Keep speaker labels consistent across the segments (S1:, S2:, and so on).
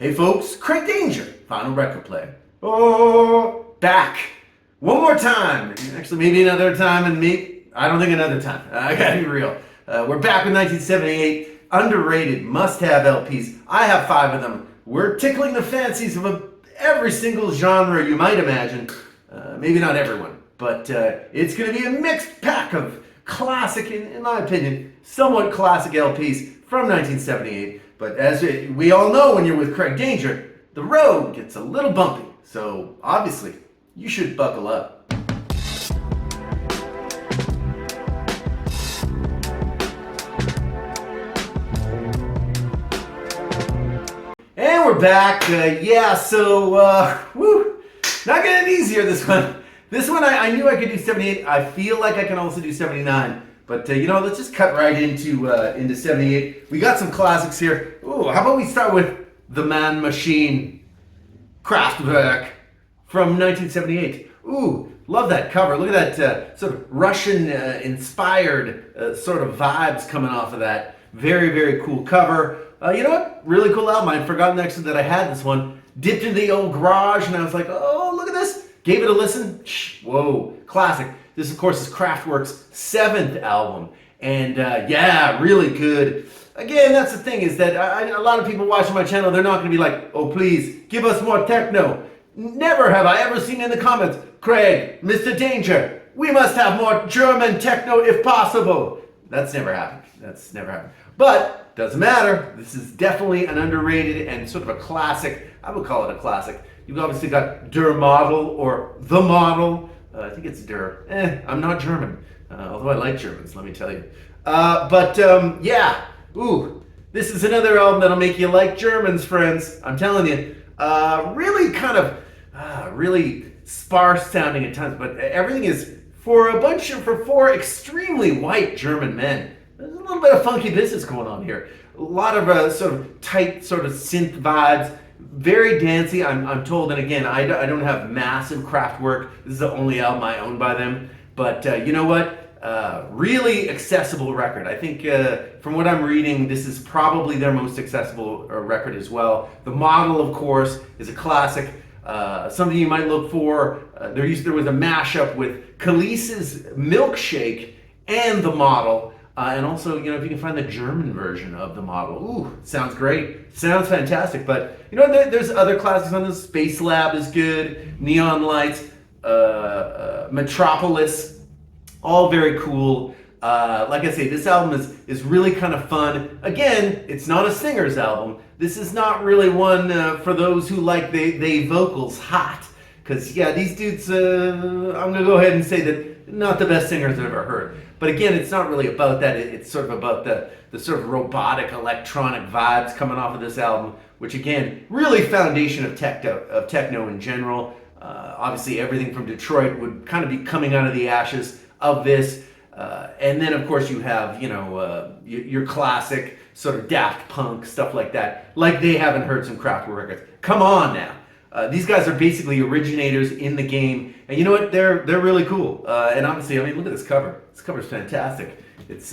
S1: Hey folks, Craig Danger, Final Record Player. Oh, back. One more time. Actually, maybe another time, and I don't think another time. I gotta be real. We're back with 1978, underrated must-have LPs. I have 5 of them. We're tickling the fancies of every single genre you might imagine. Maybe not everyone, but it's gonna be a mixed pack of classic, in my opinion, somewhat classic LPs from 1978. But as we all know, when you're with Craig Danger, the road gets a little bumpy. So obviously, you should buckle up. And we're back. Not getting easier this one. This one I knew I could do 78. I feel like I can also do 79. But let's just cut right into 78. We got some classics here. Ooh, how about we start with The Man Machine, Kraftwerk from 1978. Ooh, love that cover. Look at that sort of Russian inspired sort of vibes coming off of that. Very, very cool cover. You know what? Really cool album. I'd forgotten actually that I had this one. Dipped into the old garage and I was like, oh, look at this. Gave it a listen. Whoa, classic. This, of course, is Kraftwerk's 7th album. And really good. Again, that's the thing, is that a lot of people watching my channel, they're not going to be like, oh, please, give us more techno. Never have I ever seen in the comments, Craig, Mr. Danger, we must have more German techno if possible. That's never happened. But, doesn't matter. This is definitely an underrated and sort of a classic. I would call it a classic. You've obviously got Der Model or The Model. I think it's Der. I'm not German, although I like Germans, let me tell you. Ooh, this is another album that'll make you like Germans, friends. I'm telling you. Really kind of, really sparse sounding at times, but everything is for 4 extremely white German men. There's a little bit of funky business going on here. A lot of sort of tight sort of synth vibes. Very dancey, I'm told, and again, I don't have massive Kraftwerk. This is the only album I own by them. But you know what? Really accessible record. I think from what I'm reading, this is probably their most accessible record as well. The Model, of course, is a classic. Something you might look for. There was a mashup with Khalees's Milkshake and The Model. And also, if you can find the German version of The Model. Ooh, sounds great. Sounds fantastic. But, there's other classics on this. Space Lab is good. Neon Lights. Metropolis. All very cool. Like I say, this album is really kind of fun. Again, it's not a singer's album. This is not really one for those who like they vocals hot. Because, these dudes, I'm going to go ahead and say that not the best singers I've ever heard. But again, it's not really about that. It's sort of about the sort of robotic electronic vibes coming off of this album, which again, really foundation of techno in general. Obviously, everything from Detroit would kind of be coming out of the ashes of this. And then, of course, you have, your classic sort of Daft Punk, stuff like that. Like they haven't heard some Kraftwerk records. Come on now. These guys are basically originators in the game, and you know what? They're really cool. And obviously, look at this cover. This cover's fantastic. It's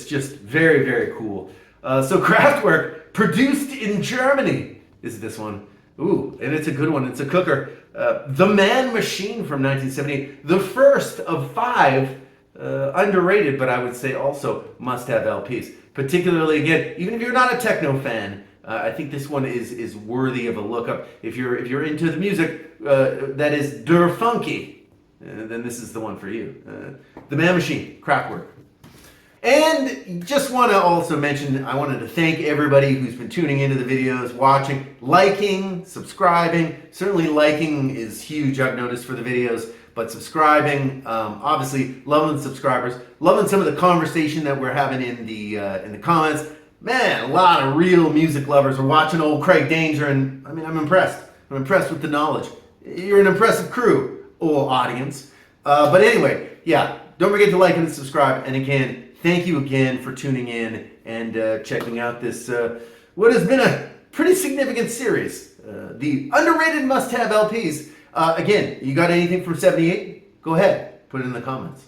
S1: just very, very cool. So Kraftwerk, produced in Germany, is this one. Ooh, and it's a good one. It's a cooker. The Man Machine from 1978, the first of 5 underrated, but I would say also must-have LPs. Particularly, again, even if you're not a techno fan. I think this one is worthy of a look up. If you're into the music that is der funky, then this is the one for you. The Man Machine, Kraftwerk. And just want to also mention, I wanted to thank everybody who's been tuning into the videos, watching, liking, subscribing. Certainly liking is huge, I've noticed, for the videos. But subscribing, obviously loving the subscribers, loving some of the conversation that we're having in the comments. Man, a lot of real music lovers are watching old Craig Danger, and I'm impressed. I'm impressed with the knowledge. You're an impressive crew, old audience. But anyway, don't forget to like and subscribe. And again, thank you again for tuning in and checking out this, what has been a pretty significant series. The underrated must-have LPs. Again, you got anything from 78? Go ahead, put it in the comments.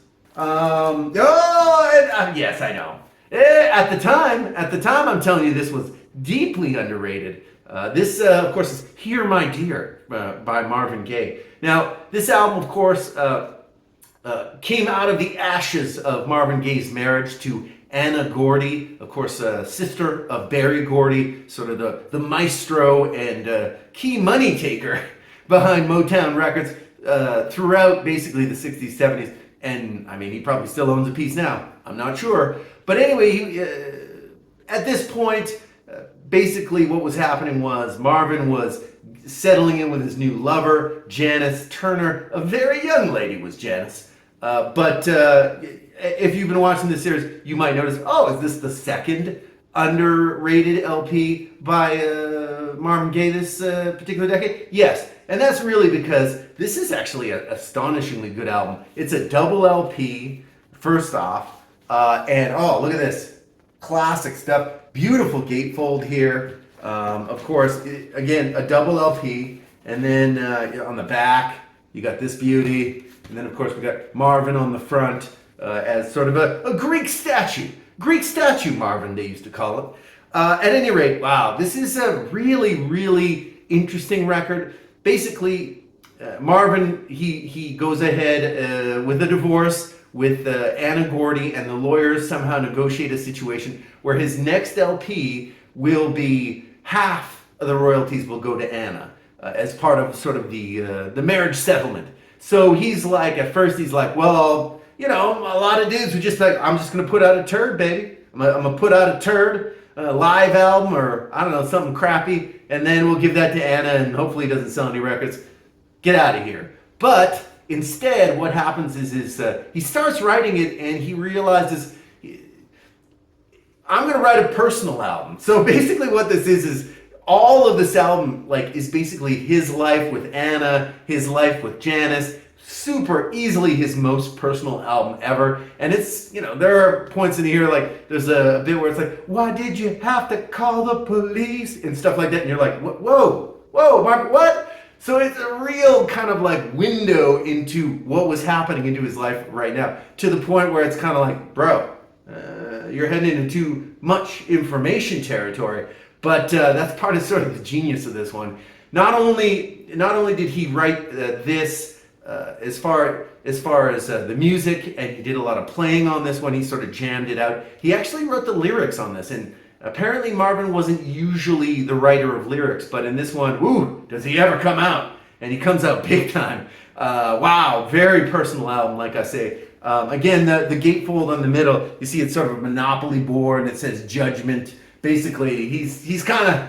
S1: Yes, I know. At the time, I'm telling you, this was deeply underrated. This, of course, is Hear My Dear by Marvin Gaye. Now, this album, of course, came out of the ashes of Marvin Gaye's marriage to Anna Gordy, of course, sister of Berry Gordy, sort of the maestro and key money taker behind Motown Records throughout basically the 60s, 70s. And I mean, he probably still owns a piece now. I'm not sure. But anyway, at this point, basically what was happening was Marvin was settling in with his new lover, Janice Turner. A very young lady was Janice. But if you've been watching this series, you might notice, oh, is this the second underrated LP by Marvin Gaye this particular decade? Yes. And that's really because this is actually an astonishingly good album. It's a double LP, first off. And oh, look at this. Classic stuff. Beautiful gatefold here. Of course, again, a double LP. And then on the back, you got this beauty. And then, of course, we got Marvin on the front as sort of a Greek statue. Greek statue, Marvin, they used to call it. At any rate, wow, this is a really, really interesting record. Basically, Marvin, he goes ahead with a divorce with Anna Gordy, and the lawyers somehow negotiate a situation where his next LP will be half of the royalties will go to Anna as part of sort of the marriage settlement. So he's like, at first he's like, well, you know, a lot of dudes were just like, I'm just going to put out a turd, baby. I'm going to put out a turd, a live album, or I don't know, something crappy, and then we'll give that to Anna, and hopefully he doesn't sell any records. Get out of here. But instead, what happens is he starts writing it, and he realizes, I'm going to write a personal album. So basically what this is all of this album is basically his life with Anna, his life with Janice. Super easily his most personal album ever. And it's, you know, there are points in here, like there's a bit where it's like, why did you have to call the police? And stuff like that. And you're like, whoa, Mark, what? So it's a real kind of like window into what was happening into his life right now. To the point where it's kind of like, bro, you're heading into too much information territory. But that's part of sort of the genius of this one. Not only did he write this as far as the music, and he did a lot of playing on this one. He sort of jammed it out. He actually wrote the lyrics on this, and apparently Marvin wasn't usually the writer of lyrics, but in this one, woo, does he ever come out? And he comes out big time. Wow, very personal album, like I say. Again, the gatefold on the middle, you see it's sort of a Monopoly board, and it says Judgment. Basically, he's not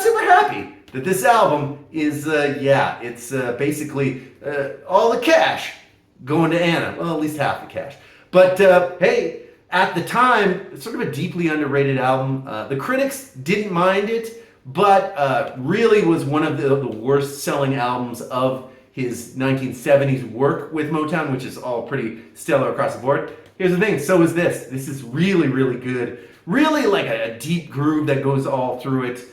S1: super happy that this album is, it's basically all the cash going to Anna. Well, at least half the cash. But hey, at the time, it's sort of a deeply underrated album. The critics didn't mind it, but really was one of the worst selling albums of his 1970s work with Motown, which is all pretty stellar across the board. Here's the thing, so is this. This is really, really good. Really like a deep groove that goes all through it.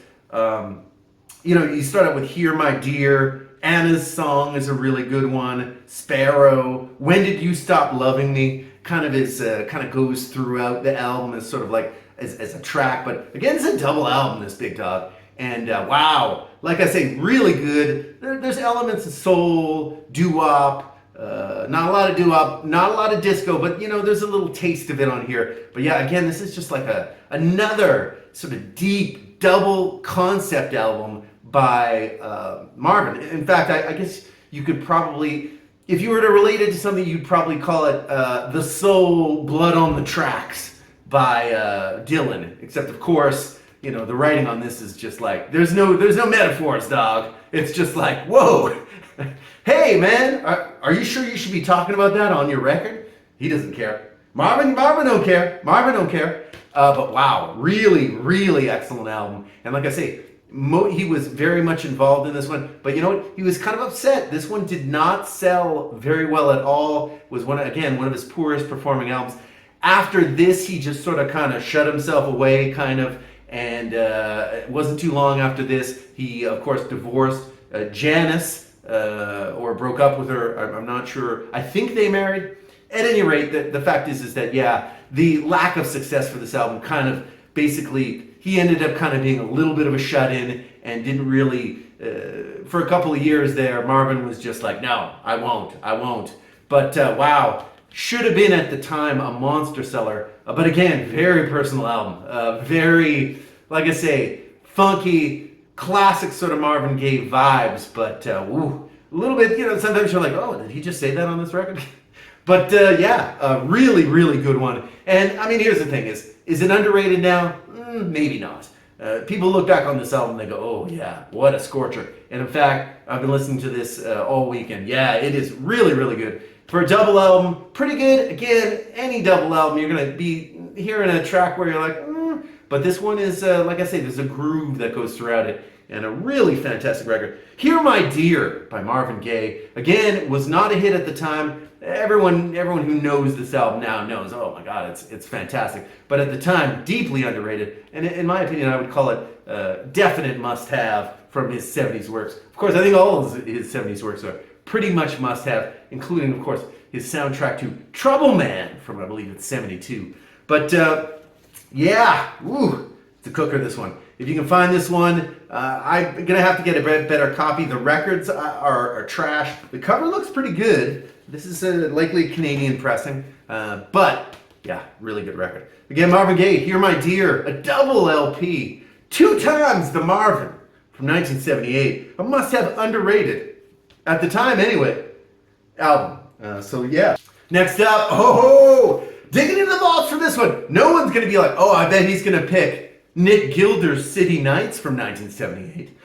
S1: You know, you start out with Hear My Dear. Anna's song is a really good one. Sparrow. When Did You Stop Loving Me? Kind of goes throughout the album as sort of like as a track. But again, it's a double album, this big dog. And wow, like I say, really good. There's elements of soul, doo-wop. Not a lot of doo-wop, not a lot of disco, but you know, there's a little taste of it on here. But yeah, again, this is just like another sort of deep double concept album by Marvin. In fact, I guess you could probably, if you were to relate it to something, you'd probably call it The Soul Blood on the Tracks by Dylan. Except of course, you know, the writing on this is just like, there's no metaphors, dog. It's just like, whoa. Hey man, are you sure you should be talking about that on your record? He doesn't care. Marvin don't care. Marvin don't care. But wow, really, really excellent album. And like I say, he was very much involved in this one. But you know what? He was kind of upset. This one did not sell very well at all. It was one of his poorest performing albums. After this, he just sort of kind of shut himself away, kind of. And it wasn't too long after this, he of course divorced Janice. Or broke up with her. I'm not sure. I think they married. At any rate, the fact is that, yeah, the lack of success for this album kind of basically, he ended up kind of being a little bit of a shut-in, and didn't really, for a couple of years there, Marvin was just like, no, I won't. But wow, should have been at the time a monster seller. But again, very personal album. Very, like I say, funky, classic sort of Marvin Gaye vibes. But a little bit, sometimes you're like, oh, did he just say that on this record? But yeah, a really, really good one. And I mean, here's the thing: is it underrated now? Maybe not. People look back on this album, they go, oh yeah, what a scorcher. And in fact, I've been listening to this all weekend. Yeah, it is really, really good. For a double album, pretty good. Again, any double album, you're going to be hearing a track where you're like, but this one is, like I say, there's a groove that goes throughout it. And a really fantastic record. Hear My Dear by Marvin Gaye. Again, was not a hit at the time. Everyone who knows this album now knows, oh my God, it's fantastic. But at the time, deeply underrated. And in my opinion, I would call it a definite must-have from his 70s works. Of course, I think all of his 70s works are pretty much must-have, including, of course, his soundtrack to Trouble Man from, I believe it's 72. But yeah, it's a cooker, this one. If you can find this one, I'm going to have to get a better copy. The records are trash. The cover looks pretty good. This is likely a Canadian pressing. But, yeah, really good record. Again, Marvin Gaye, Hear My Dear, a double LP. 2 times the Marvin from 1978. A must-have, underrated, at the time anyway, album. So, yeah. Next up, digging into the vaults for this one. No one's going to be like, oh, I bet he's going to pick Nick Gilder's City Nights from 1978.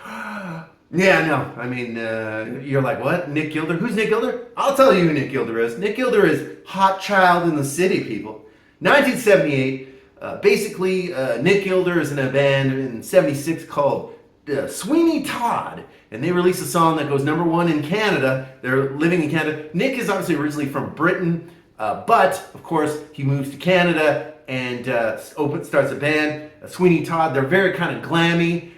S1: Yeah, no. I mean, you're like, what? Nick Gilder? Who's Nick Gilder? I'll tell you who Nick Gilder is. Nick Gilder is Hot Child in the City, people. 1978. Basically, Nick Gilder is in a band in 76 called Sweeney Todd. And they released a song that goes #1 in Canada. They're living in Canada. Nick is obviously originally from Britain. But, of course, he moves to Canada and starts a band, Sweeney Todd. They're very kind of glammy.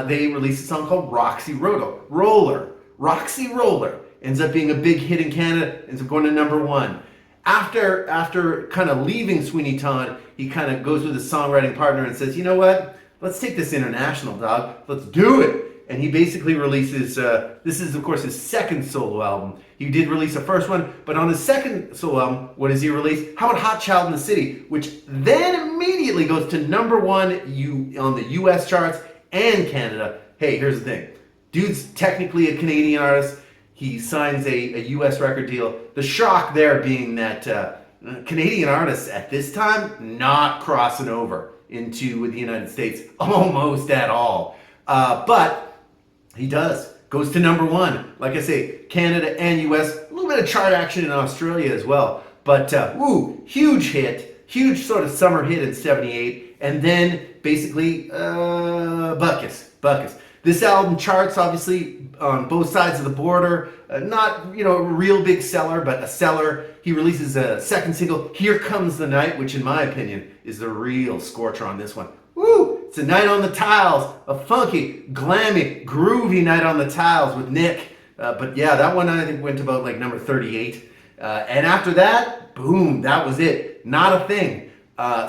S1: They released a song called Roxy Roller. Roxy Roller ends up being a big hit in Canada, ends up going to #1. After kind of leaving Sweeney Todd, he kind of goes with his songwriting partner and says, you know what? Let's take this international, dog. Let's do it. And he basically releases, this is of course his second solo album. He did release a first one, but on his second solo album, what does he release? How about Hot Child in the City? Which then immediately goes to #1 on the US charts and Canada. Hey, here's the thing. Dude's technically a Canadian artist. He signs a US record deal. The shock there being that Canadian artists at this time not crossing over into the United States almost at all. But he does. Goes to #1. Like I say, Canada and US. A little bit of chart action in Australia as well. But, huge hit. Huge sort of summer hit in 78. And then, basically, Buckus. This album charts, obviously, on both sides of the border. Not, a real big seller, but a seller. He releases a second single, Here Comes the Night, which in my opinion is the real scorcher on this one. It's a night on the tiles, a funky, glammy, groovy night on the tiles with Nick. But yeah, that one I think went about like number 38. And after that, boom, that was it. Not a thing.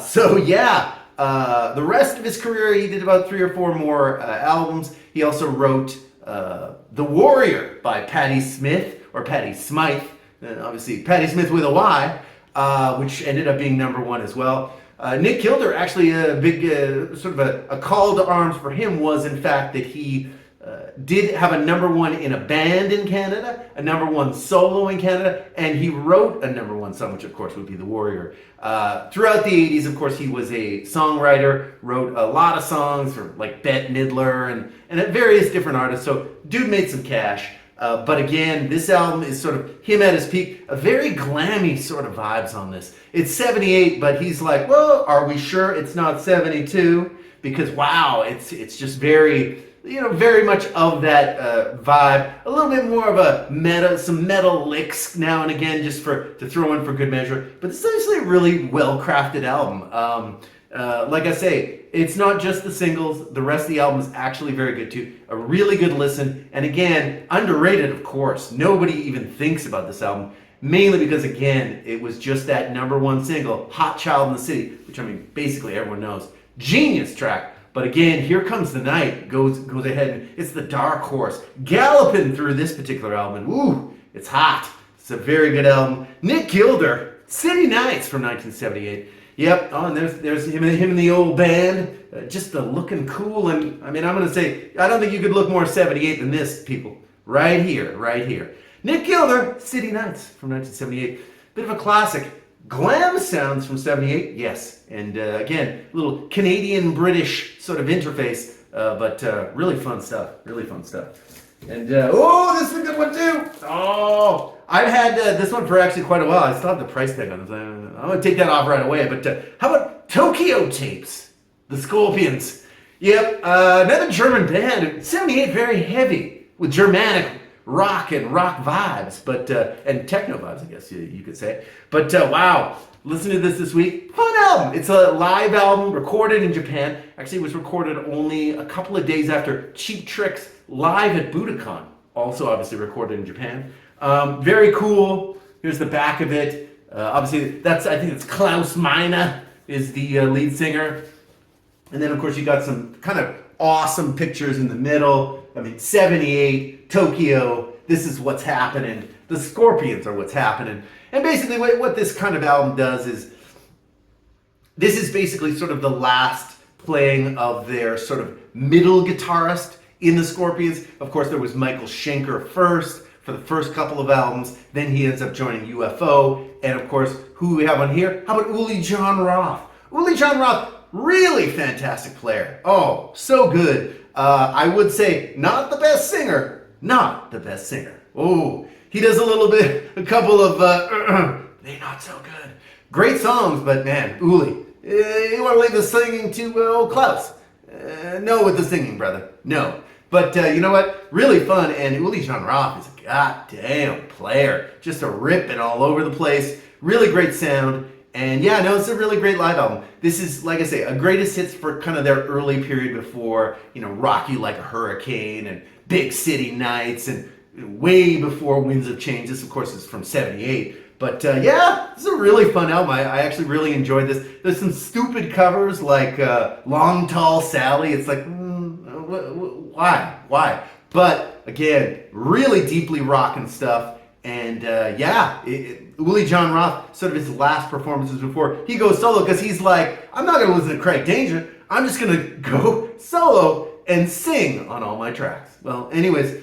S1: So yeah, the rest of his career, he did about 3 or 4 more albums. He also wrote The Warrior by Patti Smith, or Patti Smythe. Obviously, Patti Smith with a Y, which ended up being #1 as well. Nick Gilder, actually a big, sort of a call to arms for him was, in fact, that he did have a #1 in a band in Canada, a #1 solo in Canada, and he wrote a #1 song, which of course would be The Warrior. Throughout the 80s, of course, he was a songwriter, wrote a lot of songs for like Bette Midler and various different artists, so dude made some cash. But again, this album is sort of him at his peak. A very glammy sort of vibes on this. It's 78, but he's like, well, are we sure it's not 72? Because wow, it's just very, very much of that vibe. A little bit more of a some metal licks now and again, just to throw in for good measure. But this is actually a really well-crafted album. Like I say, it's not just the singles. The rest of the album is actually very good too. A really good listen. And again, underrated, of course. Nobody even thinks about this album. Mainly because, again, it was just that #1 single, Hot Child in the City, which, I mean, basically everyone knows. Genius track. But again, Here Comes the Night goes ahead, and it's the dark horse galloping through this particular album. And woo, it's hot. It's a very good album. Nick Gilder, City Nights from 1978. Yep, oh, and there's him and the old band, just looking cool. And I mean, I'm going to say, I don't think you could look more 78 than this, people. Right here, right here. Nick Gilder, City Nights from 1978. Bit of a classic. Glam Sounds from 78, yes. And again, a little Canadian-British sort of interface, but really fun stuff, really fun stuff. And, oh, this is a good one too. Oh, I've had this one for actually quite a while. I still have the price tag on it. I'm going to take that off right away. But how about Tokyo Tapes? The Scorpions. Yep, another German band. 78, very heavy with Germanic rock and rock vibes, but and techno vibes, I guess you could say. But wow, listen to this week. Fun album. It's a live album recorded in Japan. Actually, it was recorded only a couple of days after Cheap Trick's Live at Budokan. Also, obviously recorded in Japan. Very cool. Here's the back of it. Obviously, I think it's Klaus Meine is the lead singer. And then, of course, you got some kind of awesome pictures in the middle. I mean, 78, Tokyo, this is what's happening. The Scorpions are what's happening. And basically what this kind of album does is, this is basically sort of the last playing of their sort of middle guitarist in the Scorpions. Of course, there was Michael Schenker first for the first couple of albums. Then he ends up joining UFO. And of course, who we have on here? How about Uli Jon Roth? Uli Jon Roth, really fantastic player. Oh, so good. I would say not the best singer. Not the best singer. Oh, he does a couple of, they not so good. Great songs, but man, Uli, you want to leave the singing to old Klaus? No with the singing, brother. No. But you know what? Really fun, and Uli Jon Roth is a goddamn player. Just a ripping all over the place. Really great sound. And yeah, no, it's a really great live album. This is, like I say, a greatest hits for kind of their early period before, Rock You Like a Hurricane and Big City Nights and way before Winds of Change. This, of course, is from 78. But yeah, this is a really fun album. I actually really enjoyed this. There's some stupid covers like Long Tall Sally. It's like, why? But again, really deeply rocking stuff. And yeah, Uli Jon Roth, sort of his last performances before he goes solo, because he's like, I'm not going to listen to Craig Danger. I'm just going to go solo and sing on all my tracks. Well, anyways,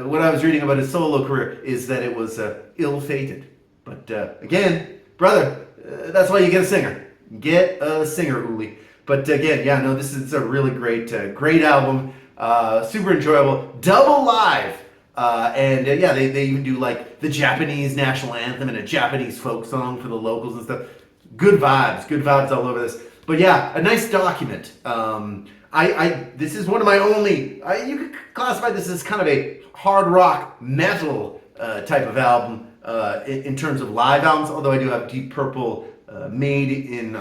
S1: what I was reading about his solo career is that it was ill-fated. But again, brother, that's why you get a singer. Get a singer, Uli. But again, yeah, no, this is a really great album. Super enjoyable. Double live. And yeah, they even do like the Japanese national anthem and a Japanese folk song for the locals and stuff. Good vibes all over this. But yeah, a nice document. This is one of my only, you could classify this as kind of a hard rock metal type of album in terms of live albums, although I do have Deep Purple made in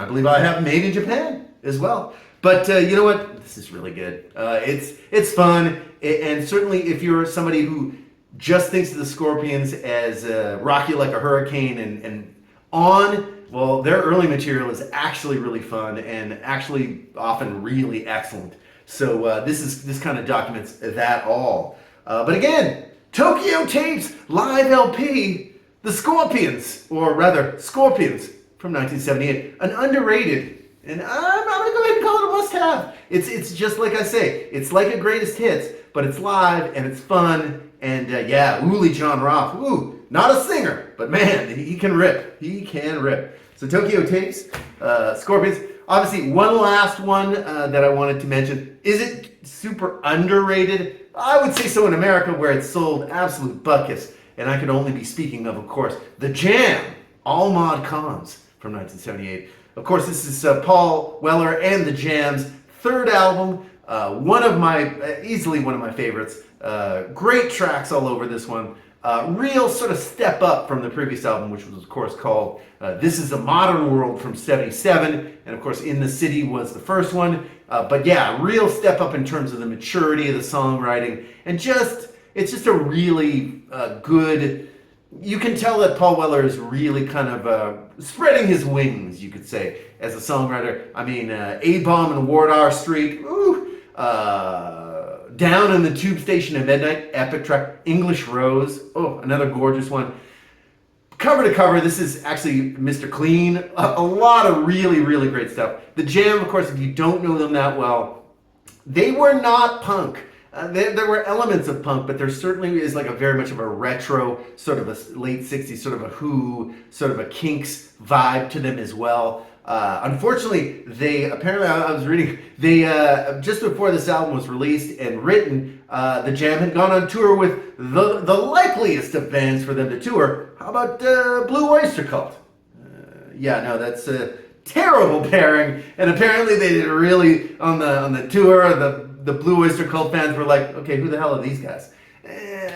S1: Japan as well. But you know what? This is really good. It's fun, and certainly if you're somebody who just thinks of the Scorpions as Rock You Like a Hurricane and well, their early material is actually really fun and actually often really excellent. So this kind of documents that all. But again, Tokyo Tapes live LP, the Scorpions, or rather Scorpions from 1978, an underrated. And I'm going to go ahead and call it a must-have. It's just like I say. It's like a greatest hits, but it's live and it's fun. And yeah, Uli Jon Roth. Ooh, not a singer, but man, he can rip. He can rip. So Tokyo Tapes, Scorpions. Obviously, one last one that I wanted to mention. Is it super underrated? I would say so in America, where it's sold absolute buckets. And I could only be speaking of course, The Jam, All Mod Cons from 1978. Of course, this is Paul Weller and the Jam's third album. Easily one of my favorites. Great tracks all over this one. Real sort of step up from the previous album, which was, of course, called This Is a Modern World from 77. And, of course, In the City was the first one. But, yeah, real step up in terms of the maturity of the songwriting. And it's just a really good you can tell that Paul Weller is really kind of spreading his wings, you could say, as a songwriter. I mean, A-Bomb and Wardour Street, ooh, Down in the Tube Station at Midnight, epic track. English Rose, oh, another gorgeous one. Cover to cover, this is actually Mr. Clean. A lot of really, really great stuff. The Jam, of course, if you don't know them that well, they were not punk. There were elements of punk, but there certainly is like a very much of a retro, sort of a late 60s, sort of a Who, sort of a Kinks vibe to them as well. Unfortunately, they apparently, I was reading, they just before this album was released and written, the Jam had gone on tour with the likeliest of bands for them to tour. How about Blue Oyster Cult? Yeah, no, that's a terrible pairing, and apparently they did really on the tour. The Blue Oyster Cult fans were like, okay, who the hell are these guys?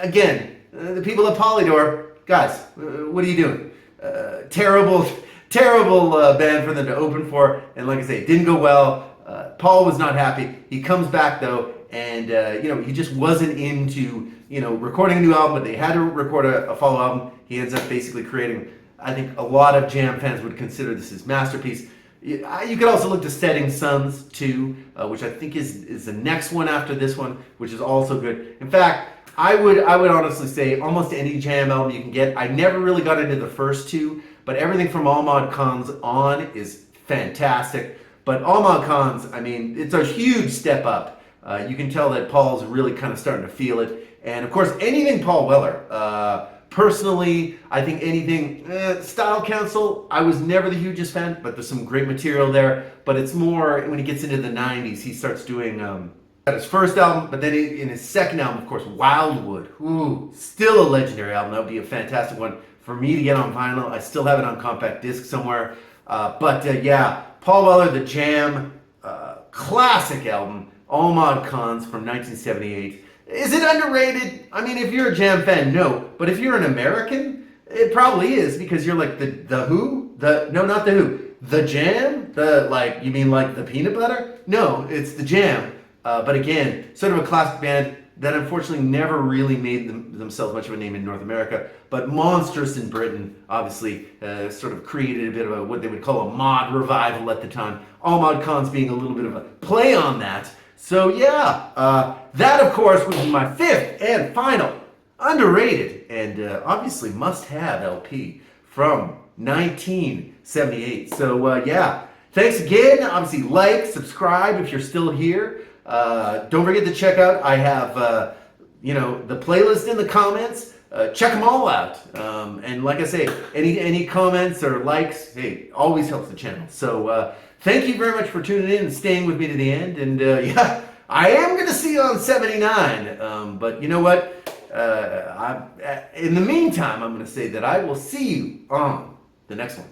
S1: Again, the people at Polydor, guys, what are you doing? Terrible band for them to open for, and like I say, it didn't go well. Paul was not happy. He comes back though, and he just wasn't into recording a new album, but they had to record a follow album. He ends up basically creating, I think a lot of Jam fans would consider this his masterpiece. You could also look to Setting Suns too, which I think is the next one after this one, which is also good. In fact, I would honestly say almost any Jam album you can get. I never really got into the first two, but everything from All Mod Cons on is fantastic. But All Mod Cons, I mean, it's a huge step up. You can tell that Paul's really kind of starting to feel it. And of course, anything Paul Weller. Personally, I think anything, Style Council, I was never the hugest fan, but there's some great material there. But it's more, when he gets into the 90s, he starts doing his first album, but then in his second album, of course, Wildwood. Ooh, still a legendary album. That would be a fantastic one for me to get on vinyl. I still have it on compact disc somewhere. Yeah, Paul Weller, The Jam, classic album, All Mod Cons from 1978. Is it underrated? I mean, if you're a Jam fan, no. But if you're an American, it probably is, because you're like the Who? No, not the Who. The Jam? You mean like the peanut butter? No, it's the Jam. But again, sort of a classic band that unfortunately never really made themselves much of a name in North America, but monstrous in Britain. Obviously, sort of created a bit of what they would call a mod revival at the time. All Mod Cons being a little bit of a play on that. So yeah, that of course would be my fifth and final underrated and obviously must-have LP from 1978. So yeah, thanks again. Obviously, like, subscribe if you're still here. Don't forget to check out, I have the playlist in the comments. Check them all out. And like I say, any comments or likes, hey, always helps the channel. So thank you very much for tuning in and staying with me to the end. And yeah, I am going to see you on 79. But you know what? In the meantime, I'm going to say that I will see you on the next one.